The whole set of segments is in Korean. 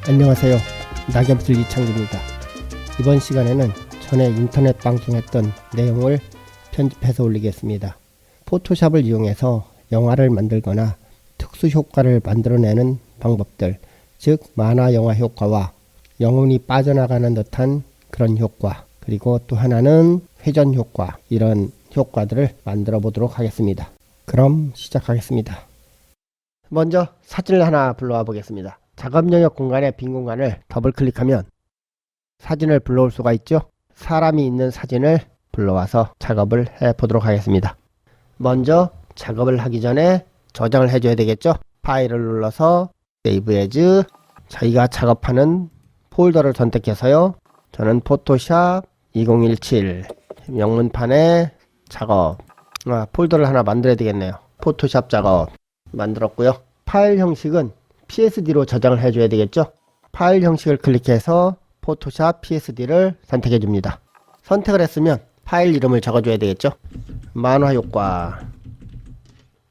안녕하세요. 낙엽슬 이창기입니다. 이번 시간에는 전에 인터넷 방송했던 내용을 편집해서 올리겠습니다. 포토샵을 이용해서 영화를 만들거나 특수 효과를 만들어내는 방법들, 즉 만화 영화 효과와 영혼이 빠져나가는 듯한 그런 효과, 그리고 또 하나는 회전 효과, 이런 효과들을 만들어 보도록 하겠습니다. 그럼 시작하겠습니다. 먼저 사진을 하나 불러와 보겠습니다. 작업 영역 공간의 빈 공간을 더블 클릭하면 사진을 불러올 수가 있죠. 사람이 있는 사진을 불러와서 작업을 해 보도록 하겠습니다. 먼저 작업을 하기 전에 저장을 해줘야 되겠죠. 파일을 눌러서 세이브 에즈, 저희가 작업하는 폴더를 선택해서요. 저는 포토샵 2017 영문판에 작업, 폴더를 하나 만들어야 되겠네요. 포토샵 작업 만들었고요. 파일 형식은 PSD로 저장을 해줘야 되겠죠. 파일 형식을 클릭해서 포토샵 PSD를 선택해 줍니다. 선택을 했으면 파일 이름을 적어줘야 되겠죠. 만화 효과,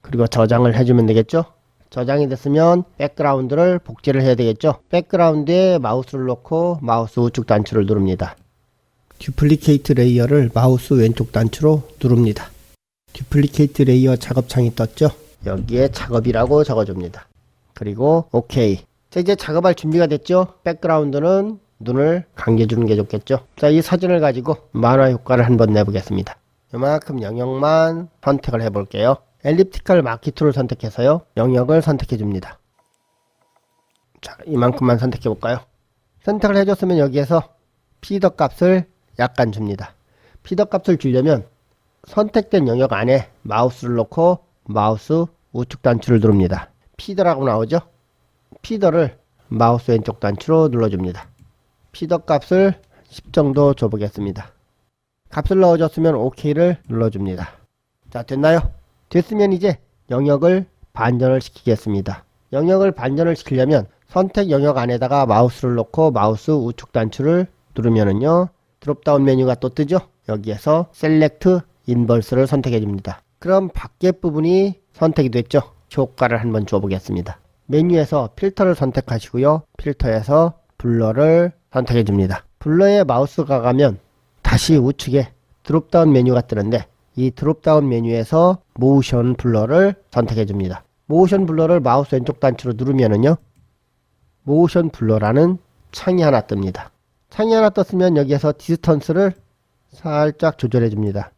그리고 저장을 해주면 되겠죠. 저장이 됐으면 백그라운드를 복제를 해야 되겠죠. 백그라운드에 마우스를 놓고 마우스 우측 단추를 누릅니다. 듀플리케이트 레이어를 마우스 왼쪽 단추로 누릅니다. 듀플리케이트 레이어 작업창이 떴죠. 여기에 작업이라고 적어줍니다. 그리고 OK. 자, 이제 작업할 준비가 됐죠. 백그라운드는 눈을 감겨주는 게 좋겠죠. 자, 이 사진을 가지고 만화 효과를 한번 내보겠습니다. 이만큼 영역만 선택을 해 볼게요. 엘립티컬 마키 툴을 선택해서요. 영역을 선택해 줍니다. 자, 이만큼만 선택해 볼까요? 선택을 해줬으면 여기에서 피더 값을 약간 줍니다. 피더 값을 주려면 선택된 영역 안에 마우스를 놓고 마우스 우측 단추를 누릅니다. 피더라고 나오죠? 피더를 마우스 왼쪽 단추로 눌러줍니다. 피더 값을 10 정도 줘보겠습니다. 값을 넣어줬으면 OK를 눌러줍니다. 자, 됐나요? 됐으면 이제 영역을 반전을 시키겠습니다. 영역을 반전을 시키려면 선택 영역 안에다가 마우스를 놓고 마우스 우측 단추를 누르면은요, 드롭다운 메뉴가 또 뜨죠? 여기에서 셀렉트 인버스를 선택해 줍니다. 그럼 밖에 부분이 선택이 됐죠? 효과를 한번 줘보겠습니다. 메뉴에서 필터를 선택하시고요. 필터에서 블러를 선택해 줍니다. 블러에 마우스가 가면 다시 우측에 드롭다운 메뉴가 뜨는데 이 드롭다운 메뉴에서 모션 블러를 선택해 줍니다. 모션 블러를 마우스 왼쪽 단추로 누르면은요, 모션 블러라는 창이 하나 뜹니다. 창이 하나 떴으면 여기에서 디스턴스를 살짝 조절해 줍니다.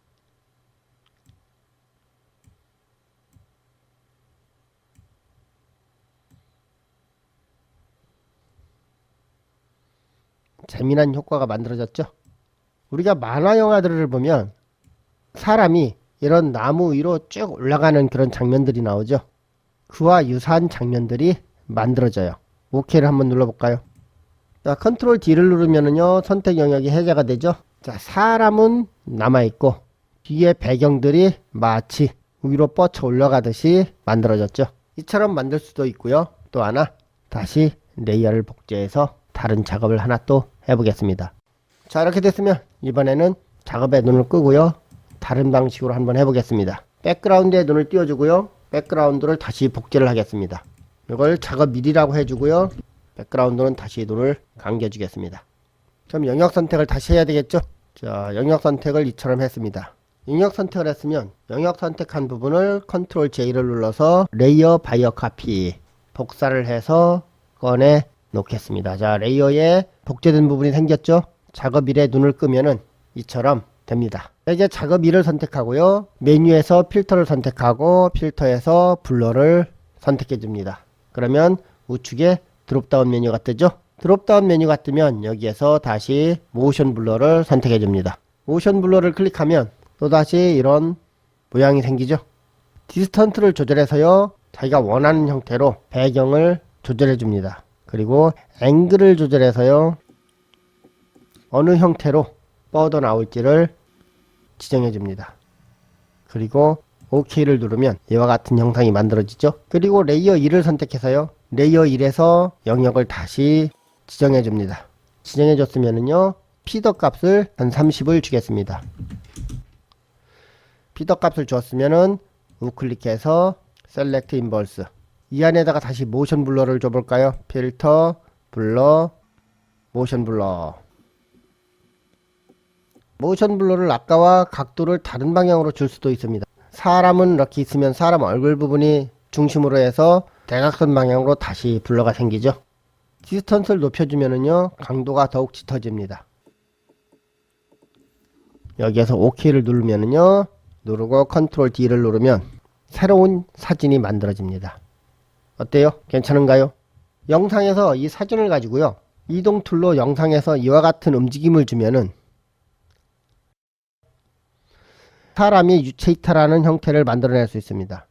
재미난 효과가 만들어졌죠. 우리가 만화 영화들을 보면 사람이 이런 나무 위로 쭉 올라가는 그런 장면들이 나오죠. 그와 유사한 장면들이 만들어져요. OK를 한번 눌러볼까요? 자, 컨트롤 D를 누르면은요, 선택 영역이 해제가 되죠. 자, 사람은 남아있고 뒤에 배경들이 마치 위로 뻗쳐 올라가듯이 만들어졌죠. 이처럼 만들 수도 있고요. 또 하나, 다시 레이어를 복제해서 다른 작업을 하나 또 해보겠습니다. 자, 이렇게 됐으면 이번에는 작업에 눈을 끄고요. 다른 방식으로 한번 해보겠습니다. 백그라운드에 눈을 띄워주고요. 백그라운드를 다시 복제를 하겠습니다. 이걸 작업 미리라고 해주고요. 백그라운드는 다시 눈을 감겨주겠습니다. 그럼 영역 선택을 다시 해야 되겠죠? 자, 영역 선택을 이처럼 했습니다. 영역 선택을 했으면 영역 선택한 부분을 컨트롤 J를 눌러서 레이어 바이어 카피 복사를 해서 꺼내 놓겠습니다. 자, 레이어에 복제된 부분이 생겼죠? 작업 1에 눈을 끄면은 이처럼 됩니다. 이제 작업 1을 선택하고요. 메뉴에서 필터를 선택하고 필터에서 블러를 선택해 줍니다. 그러면 우측에 드롭다운 메뉴가 뜨죠? 드롭다운 메뉴가 뜨면 여기에서 다시 모션 블러를 선택해 줍니다. 모션 블러를 클릭하면 또다시 이런 모양이 생기죠? 디스턴트를 조절해서요. 자기가 원하는 형태로 배경을 조절해 줍니다. 그리고 앵글을 조절해서요. 어느 형태로 뻗어 나올지를 지정해 줍니다. 그리고 OK를 누르면 이와 같은 형상이 만들어지죠. 그리고 레이어 1을 선택해서요. 레이어 1에서 영역을 다시 지정해 줍니다. 지정해 줬으면은요. 피더 값을 한 30을 주겠습니다. 피더 값을 주었으면은 우클릭해서 셀렉트 인버스 이 안에다가 다시 모션 블러를 줘볼까요? 필터 블러, 모션 블러. 모션 블러를 아까와 각도를 다른 방향으로 줄 수도 있습니다. 사람은 이렇게 있으면 사람 얼굴 부분이 중심으로 해서 대각선 방향으로 다시 블러가 생기죠. 디스턴스를 높여주면은요, 강도가 더욱 짙어집니다. 여기에서 OK를 누르면은요, 누르고 컨트롤 D를 누르면 새로운 사진이 만들어집니다. 어때요? 괜찮은가요? 영상에서 이 사진을 가지고요, 이동 툴로 영상에서 이와 같은 움직임을 주면은 사람이 유체 이탈하는 형태를 만들어낼 수 있습니다.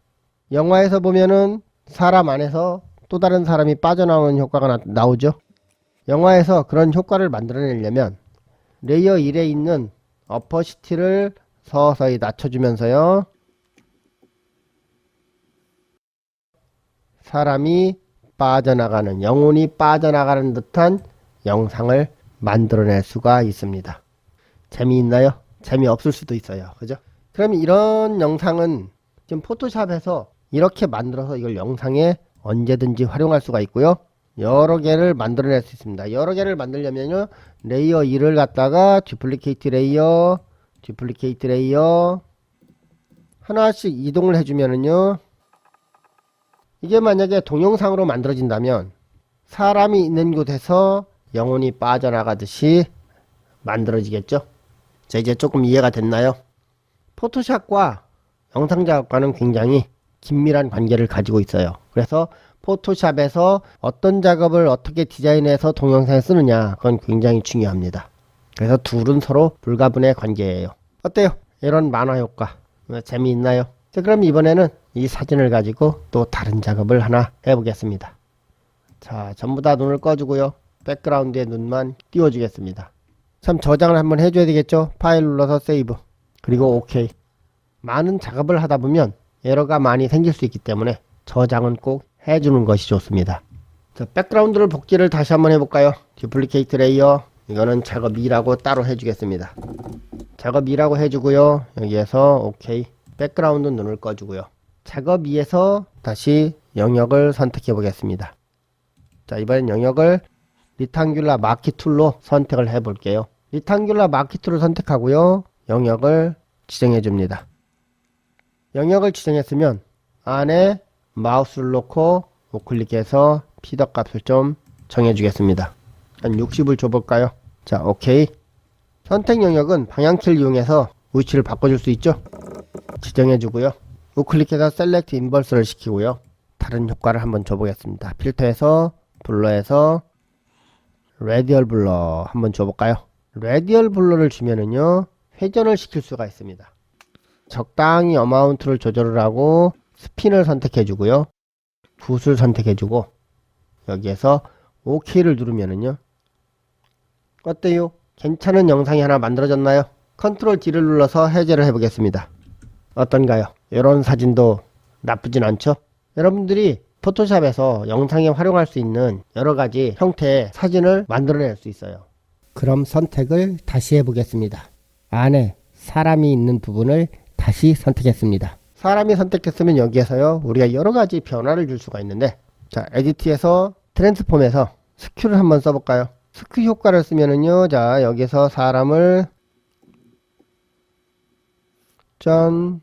영화에서 보면은 사람 안에서 또 다른 사람이 빠져나오는 효과가 나오죠. 영화에서 그런 효과를 만들어내려면 레이어 1에 있는 어퍼시티를 서서히 낮춰주면서요, 사람이 빠져나가는, 영혼이 빠져나가는 듯한 영상을 만들어낼 수가 있습니다. 재미있나요? 재미없을 수도 있어요. 그죠? 그럼 이런 영상은 지금 포토샵에서 이렇게 만들어서 이걸 영상에 언제든지 활용할 수가 있고요. 여러 개를 만들어낼 수 있습니다. 여러 개를 만들려면요, 레이어 2를 갖다가 듀플리케이트 레이어, 듀플리케이트 레이어 하나씩 이동을 해주면은요, 이게 만약에 동영상으로 만들어진다면 사람이 있는 곳에서 영혼이 빠져나가듯이 만들어지겠죠. 자, 이제 조금 이해가 됐나요? 포토샵과 영상 작업과는 굉장히 긴밀한 관계를 가지고 있어요. 그래서 포토샵에서 어떤 작업을 어떻게 디자인해서 동영상에 쓰느냐, 그건 굉장히 중요합니다. 그래서 둘은 서로 불가분의 관계예요. 어때요? 이런 만화 효과 재미있나요? 자, 그럼 이번에는 이 사진을 가지고 또 다른 작업을 하나 해보겠습니다. 자, 전부 다 눈을 꺼주고요, 백그라운드에 눈만 띄워주겠습니다. 참, 저장을 한번 해줘야 되겠죠. 파일 눌러서 세이브, 그리고 OK. 많은 작업을 하다 보면 에러가 많이 생길 수 있기 때문에 저장은 꼭 해주는 것이 좋습니다. 자, 백그라운드를 복제를 다시 한번 해볼까요? 듀플리케이트 레이어, 이거는 작업 2라고 따로 해주겠습니다. 작업 2라고 해주고요, 여기에서 OK. 백그라운드 눈을 꺼주고요, 작업 2에서 다시 영역을 선택해 보겠습니다. 자, 이번엔 영역을 리탕귤라 마키 툴로 선택을 해 볼게요. 리탕귤라 마키 툴을 선택하고요, 영역을 지정해 줍니다. 영역을 지정했으면 안에 마우스를 놓고 우클릭해서 피더 값을 좀 정해 주겠습니다. 한 60을 줘볼까요? 자, OK. 선택 영역은 방향키를 이용해서 위치를 바꿔줄 수 있죠. 지정해 주고요, 우클릭해서 셀렉트 인버스를 시키고요, 다른 효과를 한번 줘보겠습니다. 필터에서 블러에서 레디얼 블러 한번 줘볼까요? 레디얼 블러를 주면은요, 회전을 시킬 수가 있습니다. 적당히 어마운트를 조절을 하고 스핀을 선택해 주고요, 붓을 선택해 주고 여기에서 OK를 누르면은요, 어때요? 괜찮은 영상이 하나 만들어졌나요? 컨트롤 D를 눌러서 해제를 해 보겠습니다. 어떤가요? 이런 사진도 나쁘진 않죠? 여러분들이 포토샵에서 영상에 활용할 수 있는 여러가지 형태의 사진을 만들어낼 수 있어요. 그럼 선택을 다시 해보겠습니다. 안에 사람이 있는 부분을 다시 선택했습니다. 사람이 선택했으면 여기에서요, 우리가 여러가지 변화를 줄 수가 있는데, 자, 에디트에서 트랜스폼에서 스큐를 한번 써볼까요? 스큐 효과를 쓰면은요, 자, 여기서 사람을 짠,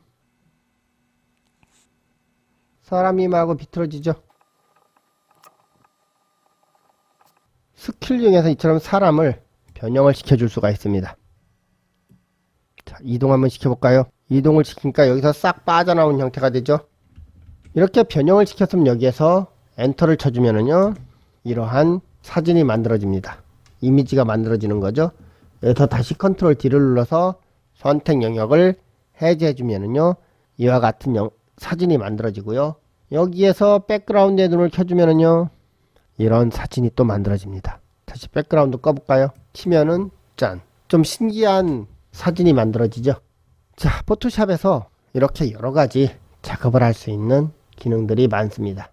사람이 마구 비틀어지죠. 스킬 중에서 이처럼 사람을 변형을 시켜줄 수가 있습니다. 자, 이동 한번 시켜볼까요? 이동을 시키니까 여기서 싹 빠져나온 형태가 되죠. 이렇게 변형을 시켰으면 여기에서 엔터를 쳐주면은요, 이러한 사진이 만들어집니다. 이미지가 만들어지는 거죠. 여기서 다시 컨트롤 D를 눌러서 선택 영역을 해제해주면은요, 이와 같은 사진이 만들어지고요, 여기에서 백그라운드에 눈을 켜주면은요, 이런 사진이 또 만들어집니다. 다시 백그라운드 꺼볼까요? 치면은 짠, 좀 신기한 사진이 만들어지죠. 자, 포토샵에서 이렇게 여러가지 작업을 할 수 있는 기능들이 많습니다.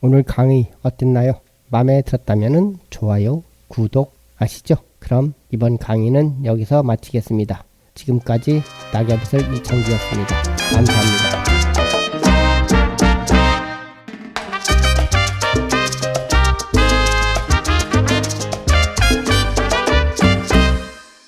오늘 강의 어땠나요? 마음에 들었다면 좋아요, 구독 아시죠? 그럼 이번 강의는 여기서 마치겠습니다. 지금까지 낙엽슬 이창기였습니다. 감사합니다.